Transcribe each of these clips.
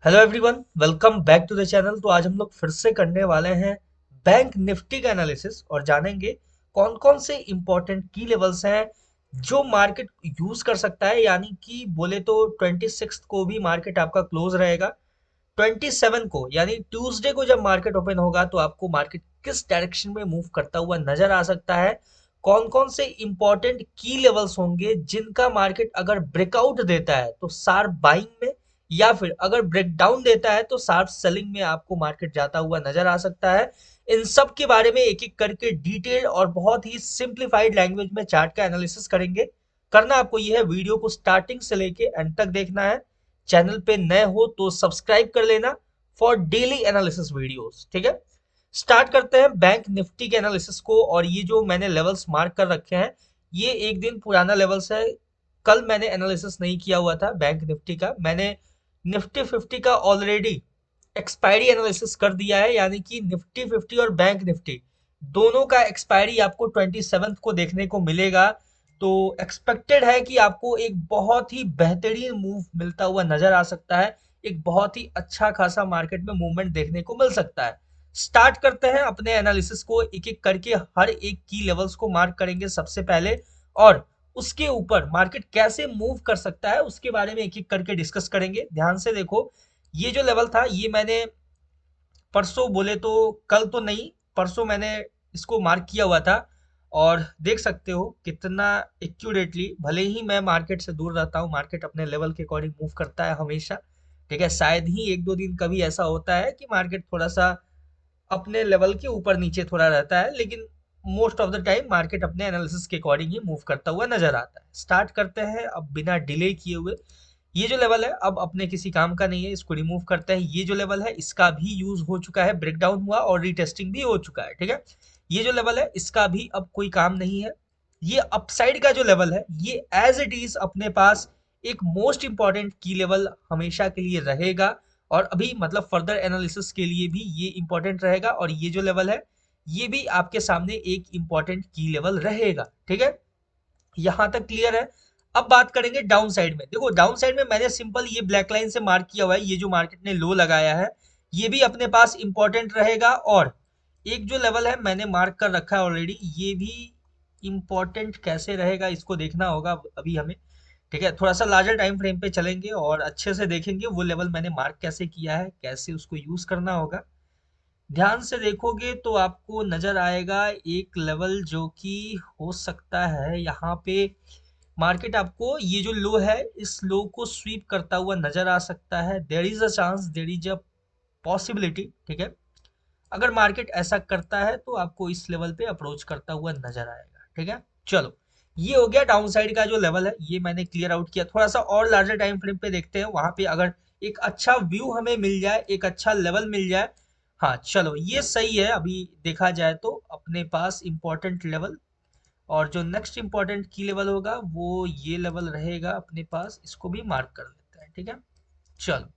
Hello everyone, welcome back to the channel. तो आज हम लोग फिर से करने वाले हैं बैंक निफ्टी का एनालिसिस और जानेंगे कौन कौन से इंपॉर्टेंट की लेवल्स हैं जो मार्केट यूज कर सकता है। यानी कि बोले तो 26 को भी मार्केट आपका क्लोज रहेगा। 27 को यानी ट्यूसडे को जब मार्केट ओपन होगा तो आपको मार्केट किस डायरेक्शन में मूव करता हुआ नजर आ सकता है। कौन कौन से इंपॉर्टेंट की लेवल्स होंगे जिनका मार्केट अगर ब्रेकआउट देता है तो शार्प बाइंग में, या फिर अगर ब्रेकडाउन देता है तो शार्प सेलिंग में आपको मार्केट जाता हुआ नजर आ सकता है। इन सब के बारे में एक एक करके डिटेल और बहुत ही सिंप्लीफाइड लैंग्वेज में चार्ट का एनालिसिस करेंगे। करना आपको यह है, वीडियो को स्टार्टिंग से लेके एंड तक देखना है। चैनल पे नए हो तो सब्सक्राइब कर लेना फॉर डेली एनालिसिस वीडियोस। ठीक है, स्टार्ट करते हैं बैंक निफ्टी के एनालिसिस को। और ये जो मैंने लेवल्स मार्क कर रखे हैं, ये एक दिन पुराना लेवल्स है। कल मैंने एनालिसिस नहीं किया हुआ था बैंक निफ्टी का। मैंने निफ्टी 50 का ऑलरेडी एक्सपायरी एनालिसिस कर दिया है। यानी कि निफ्टी 50 और बैंक निफ्टी दोनों का एक्सपायरी आपको 27 को देखने को मिलेगा। तो एक्सपेक्टेड है कि आपको एक बहुत ही बेहतरीन मूव मिलता हुआ नजर आ सकता है। एक बहुत ही अच्छा खासा मार्केट में मूवमेंट देखने को मिल सकता है। स्टार्ट करते हैं अपने एनालिसिस को, एक एक करके हर एक की लेवल्स को मार्क करेंगे सबसे पहले। और उसके ऊपर मार्केट कैसे मूव कर सकता है उसके बारे में एक एक करके डिस्कस करेंगे। ध्यान से देखो, ये जो लेवल था ये मैंने परसों, बोले तो कल तो नहीं, परसों मैंने इसको मार्क किया हुआ था। और देख सकते हो कितना एक्यूरेटली, भले ही मैं मार्केट से दूर रहता हूँ, मार्केट अपने लेवल के अकॉर्डिंग मूव करता है हमेशा। ठीक है, शायद ही एक दो दिन कभी ऐसा होता है कि मार्केट थोड़ा सा अपने लेवल के ऊपर नीचे थोड़ा रहता है, लेकिन most of the time market अपने एनालिसिस के अकॉर्डिंग ही मूव करता हुआ नजर आता है। स्टार्ट करते हैं अब बिना डिले किए हुए। ये जो लेवल है अब अपने किसी काम का नहीं है, इसको रिमूव करते हैं। ये जो लेवल है इसका भी यूज हो चुका है, ब्रेकडाउन हुआ और रीटेस्टिंग भी हो चुका है। ठीक है, ये जो लेवल है इसका भी अब कोई काम नहीं है। ये अपसाइड का जो लेवल है ये एज इट इज अपने पास एक मोस्ट इंपॉर्टेंट की लेवल हमेशा के लिए रहेगा। और अभी मतलब फर्दर एनालिसिस के लिए भी ये इंपॉर्टेंट रहेगा। और ये जो लेवल है ये भी आपके सामने एक इंपॉर्टेंट की लेवल रहेगा। ठीक है, यहां तक क्लियर है। अब बात करेंगे डाउन साइड में। देखो डाउन साइड में मैंने सिंपल ये ब्लैक लाइन से मार्क किया हुआ है, ये जो मार्केट ने लो लगाया है ये भी अपने पास इंपॉर्टेंट रहेगा। और एक जो लेवल है मैंने मार्क कर रखा है ऑलरेडी, ये भी इंपॉर्टेंट कैसे रहेगा इसको देखना होगा अभी हमें। ठीक है, थोड़ा सा लार्जर टाइम फ्रेम पे चलेंगे और अच्छे से देखेंगे वो लेवल मैंने मार्क कैसे किया है, कैसे उसको यूज करना होगा। ध्यान से देखोगे तो आपको नजर आएगा एक लेवल जो कि हो सकता है यहाँ पे मार्केट आपको ये जो लो है इस लो को स्वीप करता हुआ नजर आ सकता है। There is a chance, there is a possibility. ठीक है, अगर मार्केट ऐसा करता है तो आपको इस लेवल पे अप्रोच करता हुआ नजर आएगा। ठीक है, चलो, ये हो गया डाउन साइड का जो लेवल है, ये मैंने क्लियर आउट किया। थोड़ा सा और लार्जर टाइम फ्रेम पे देखते हैं, वहां पे अगर एक अच्छा व्यू हमें मिल जाए, एक अच्छा लेवल मिल जाए। हाँ चलो, ये सही है। अभी देखा जाए तो अपने पास इंपॉर्टेंट लेवल और जो नेक्स्ट इंपॉर्टेंट की लेवल होगा वो ये लेवल रहेगा अपने पास, इसको भी मार्क कर लेते हैं। ठीक है, चलो,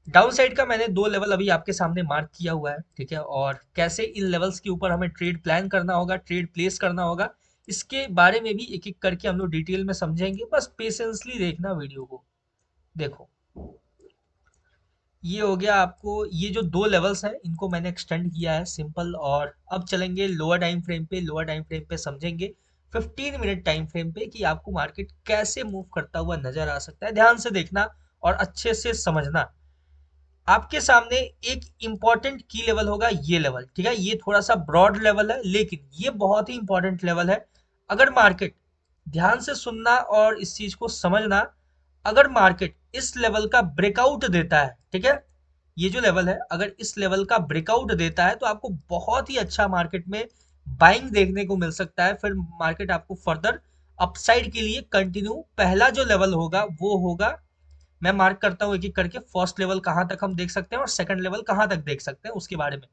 डाउन साइड का मैंने दो लेवल अभी आपके सामने मार्क किया हुआ है। ठीक है, और कैसे इन लेवल्स के ऊपर हमें ट्रेड प्लान करना होगा, ट्रेड प्लेस करना होगा, इसके बारे में भी एक एक करके हम लोग डिटेल में समझेंगे। बस पेशेंसली देखना वीडियो को। देखो, ये हो गया आपको, ये जो दो लेवल्स हैं इनको मैंने एक्सटेंड किया है सिंपल। और अब चलेंगे लोअर टाइम फ्रेम पे। लोअर टाइम फ्रेम पे समझेंगे 15 मिनट टाइम फ्रेम पे कि आपको मार्केट कैसे मूव करता हुआ नजर आ सकता है। ध्यान से देखना और अच्छे से समझना। आपके सामने एक इंपॉर्टेंट की लेवल होगा ये लेवल। ठीक है, ये थोड़ा सा ब्रॉड लेवल है लेकिन ये बहुत ही इंपॉर्टेंट लेवल है। अगर मार्केट, ध्यान से सुनना और इस चीज को समझना, अगर मार्केट इस लेवल का ब्रेकआउट देता है, ठीक है, ये जो लेवल है अगर इस लेवल का ब्रेकआउट देता है तो आपको बहुत ही अच्छा मार्केट में बाइंग देखने को मिल सकता है। फिर मार्केट आपको फर्दर अपसाइड के लिए कंटिन्यू, पहला जो लेवल होगा वो होगा, मैं मार्क करता हूँ एक एक करके, फर्स्ट लेवल कहाँ तक हम देख सकते हैं और सेकंड लेवल कहाँ तक देख सकते हैं उसके बारे में।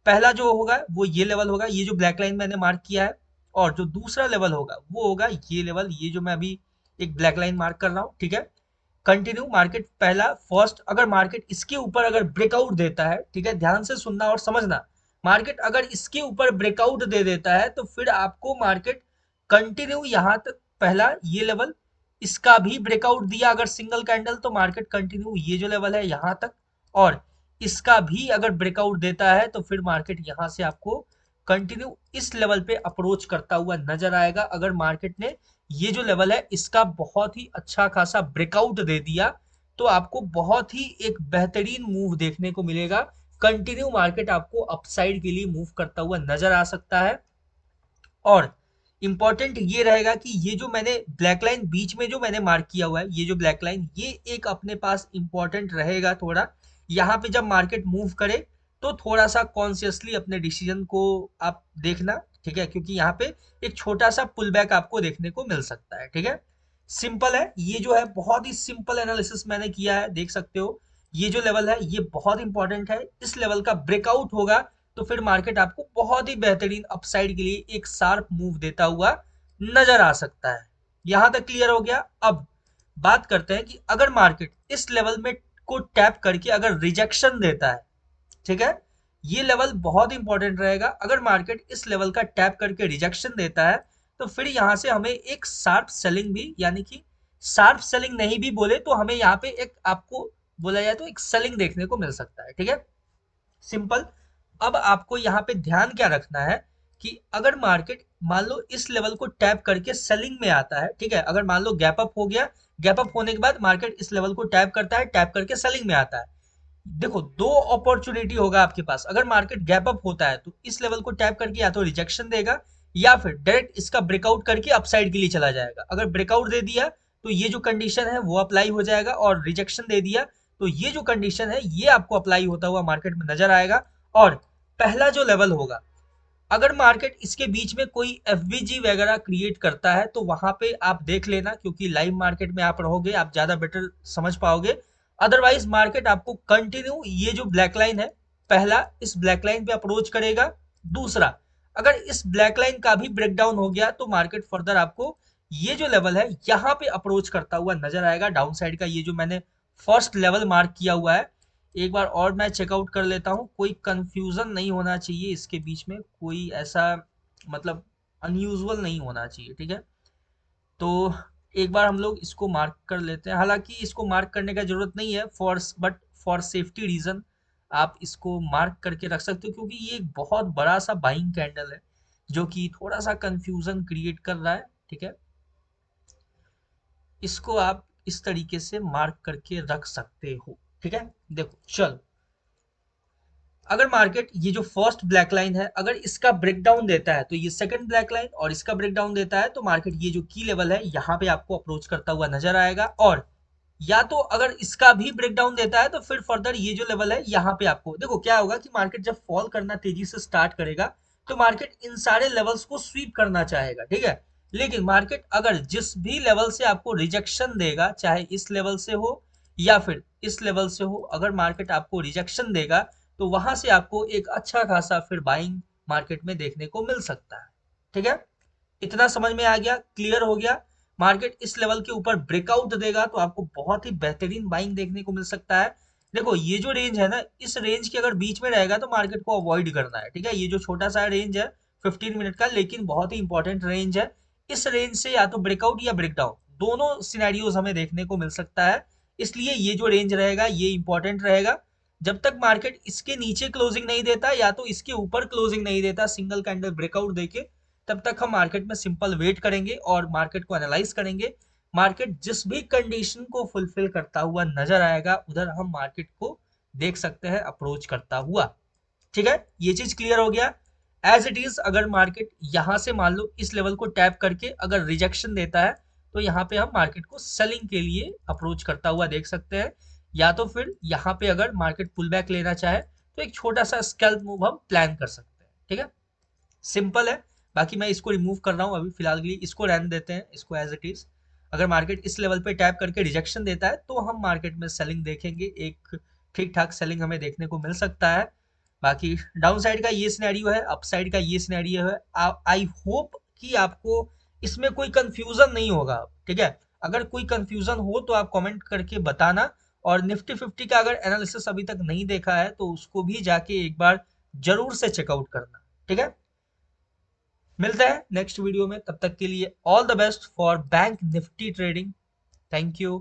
पहला जो होगा वो ये लेवल होगा, ये जो ब्लैक लाइन मैंने मार्क किया है। और जो दूसरा लेवल होगा वो होगा ये लेवल, ये जो मैं अभी एक ब्लैक लाइन मार्क कर रहा हूँ। ठीक है, कंटिन्यू मार्केट पहला फर्स्ट, अगर मार्केट इसके ऊपर अगर ब्रेकआउट देता है, ठीक है, ध्यान से सुनना और समझना, मार्केट अगर इसके ऊपर ब्रेकआउट दे देता है तो फिर आपको मार्केट कंटिन्यू यहाँ तक, पहला ये लेवल, इसका भी ब्रेकआउट दिया अगर सिंगल कैंडल तो मार्केट कंटिन्यू ये जो लेवल है यहाँ तक, और इसका भी अगर ब्रेकआउट देता है तो फिर मार्केट यहाँ से आपको कंटिन्यू इस लेवल पे अप्रोच करता हुआ नजर आएगा। अगर मार्केट ने ये जो लेवल है इसका बहुत ही अच्छा खासा ब्रेकआउट दे दिया तो आपको बहुत ही एक बेहतरीन मूव देखने को मिलेगा। कंटिन्यू मार्केट आपको अपसाइड के लिए मूव करता हुआ नजर आ सकता है। और इंपॉर्टेंट ये रहेगा कि ये जो मैंने ब्लैक लाइन बीच में जो मैंने मार्क किया हुआ है, ये जो ब्लैक लाइन, ये एक अपने पास इंपॉर्टेंट रहेगा थोड़ा। यहाँ पे जब मार्केट मूव करे तो थोड़ा सा कॉन्शियसली अपने डिसीजन को आप देखना, ठीक है, क्योंकि यहाँ पे एक छोटा सा पुल बैक आपको देखने को मिल सकता है। ठीक है, सिंपल है, ये जो है बहुत ही सिंपल एनालिसिस मैंने किया है, देख सकते हो। ये जो लेवल है ये बहुत इंपॉर्टेंट है, इस लेवल का ब्रेकआउट होगा तो फिर मार्केट आपको बहुत ही बेहतरीन अपसाइड के लिए एक शार्प मूव देता हुआ नजर आ सकता है। यहां तक क्लियर हो गया। अब बात करते हैं कि अगर मार्केट इस लेवल में को टैप करके अगर रिजेक्शन देता है, ठीक है, ये लेवल बहुत इंपॉर्टेंट रहेगा। अगर मार्केट इस लेवल का टैप करके रिजेक्शन देता है तो फिर यहां से हमें एक शार्प सेलिंग भी, यानी कि शार्प सेलिंग नहीं भी बोले तो हमें यहाँ पे एक आपको बोला जाए तो एक सेलिंग देखने को मिल सकता है। ठीक है, सिंपल। अब आपको यहाँ पे ध्यान क्या रखना है कि अगर मार्केट मान लो इस लेवल को टैप करके सेलिंग में आता है, ठीक है, अगर मान लो गैप अप हो गया, गैप अप होने के बाद मार्केट इस लेवल को टैप करता है, टैप करके सेलिंग में आता है, देखो दो अपॉर्चुनिटी होगा आपके पास। अगर मार्केट गैप अप होता है तो इस लेवल को टैप करके या तो रिजेक्शन देगा या फिर डायरेक्ट इसका ब्रेकआउट करके अपसाइड के लिए चला जाएगा। अगर ब्रेकआउट दे दिया तो ये जो कंडीशन है वो अप्लाई हो जाएगा, और रिजेक्शन दे दिया तो ये जो कंडीशन है ये आपको अप्लाई होता हुआ मार्केट में नजर आएगा। और पहला जो लेवल होगा, अगर मार्केट इसके बीच में कोई एफवीजी वगैरह क्रिएट करता है तो वहां पे आप देख लेना, क्योंकि लाइव मार्केट में आप रहोगे, आप ज्यादा बेटर समझ पाओगे। अदरवाइज मार्केट आपको कंटिन्यू ये जो ब्लैक लाइन है, पहला इस ब्लैक लाइन पे अप्रोच करेगा, दूसरा अगर इस ब्लैक लाइन का भी ब्रेकडाउन हो गया तो मार्केट फर्दर आपको ये जो लेवल है यहाँ पे अप्रोच करता हुआ नजर आएगा। डाउन साइड का ये जो मैंने फर्स्ट लेवल मार्क किया हुआ है, एक बार और मैं चेकआउट कर लेता हूँ, कोई कंफ्यूजन नहीं होना चाहिए इसके बीच में, कोई ऐसा मतलब अनयूजुअल नहीं होना चाहिए। ठीक है, तो एक बार हम लोग इसको मार्क कर लेते हैं। हालांकि इसको मार्क करने का जरूरत नहीं है, बट फॉर सेफ्टी रीजन आप इसको मार्क करके रख सकते हो, क्योंकि ये एक बहुत बड़ा सा बाइंग कैंडल है जो कि थोड़ा सा कंफ्यूजन क्रिएट कर रहा है। ठीक है, इसको आप इस तरीके से मार्क करके रख सकते हो। ठीक है, देखो चलो, अगर मार्केट ये जो फर्स्ट ब्लैक लाइन है अगर इसका ब्रेकडाउन देता है तो ये सेकंड ब्लैक लाइन, और इसका ब्रेकडाउन देता है तो मार्केट ये जो की लेवल है यहाँ पे आपको अप्रोच करता हुआ नजर आएगा। और या तो अगर इसका भी ब्रेकडाउन देता है तो फिर फर्दर ये जो लेवल है यहाँ पे आपको देखो क्या होगा कि मार्केट जब फॉल करना तेजी से स्टार्ट करेगा तो मार्केट इन सारे लेवल्स को स्वीप करना चाहेगा। ठीक है, लेकिन मार्केट अगर जिस भी लेवल से आपको रिजेक्शन देगा, चाहे इस लेवल से हो या फिर इस लेवल से हो, अगर मार्केट आपको रिजेक्शन देगा तो वहां से आपको एक अच्छा खासा फिर बाइंग मार्केट में देखने को मिल सकता है। ठीक है, इतना समझ में आ गया, क्लियर हो गया। मार्केट इस लेवल के ऊपर ब्रेकआउट देगा तो आपको बहुत ही बेहतरीन बाइंग देखने को मिल सकता है। देखो ये जो रेंज है ना, इस रेंज के अगर बीच में रहेगा तो मार्केट को अवॉइड करना है। ठीक है, ये जो छोटा सा रेंज है 15 मिनट का, लेकिन बहुत ही इंपॉर्टेंट रेंज है। इस रेंज से या तो ब्रेकआउट या ब्रेकडाउन दोनों सिनेरियोज हमें देखने को मिल सकता है, इसलिए ये जो रेंज रहेगा ये इंपॉर्टेंट रहेगा। जब तक मार्केट इसके नीचे क्लोजिंग नहीं देता या तो इसके ऊपर क्लोजिंग नहीं देता सिंगल कैंडल ब्रेकआउट देके, तब तक हम मार्केट में सिंपल वेट करेंगे और मार्केट को एनालाइज करेंगे। मार्केट जिस भी कंडीशन को फुलफिल करता हुआ नजर आएगा उधर हम मार्केट को देख सकते हैं अप्रोच करता हुआ। ठीक है, ये चीज क्लियर हो गया। एज इट इज अगर मार्केट यहां से मान लो इस लेवल को टैप करके अगर रिजेक्शन देता है तो यहाँ पे हम मार्केट को सेलिंग के लिए अप्रोच करता हुआ देख सकते हैं, या तो फिर यहाँ पे अगर मार्केट पुल बैक लेना चाहे तो एक छोटा सा स्कैल्प मूव हम प्लान कर सकते हैं। ठीक है, सिंपल है। बाकी मैं इसको रिमूव कर रहा हूँ अभी फिलहाल के लिए, इसको रहने देते हैं, इसको एज इट इज। अगर मार्केट इस लेवल पे टैप करके रिजेक्शन देता है तो हम मार्केट में सेलिंग देखेंगे, एक ठीक ठाक सेलिंग हमें देखने को मिल सकता है। बाकी डाउन साइड का ये सिनेरियो है, अप साइड का ये सिनेरियो है। आई होप कि आपको इसमें कोई कंफ्यूजन नहीं होगा। ठीक है, अगर कोई कंफ्यूजन हो तो आप कमेंट करके बताना। और निफ्टी 50 का अगर एनालिसिस अभी तक नहीं देखा है तो उसको भी जाके एक बार जरूर से चेकआउट करना। ठीक है, मिलते हैं नेक्स्ट वीडियो में, तब तक के लिए all the best for bank Nifty trading. Thank you.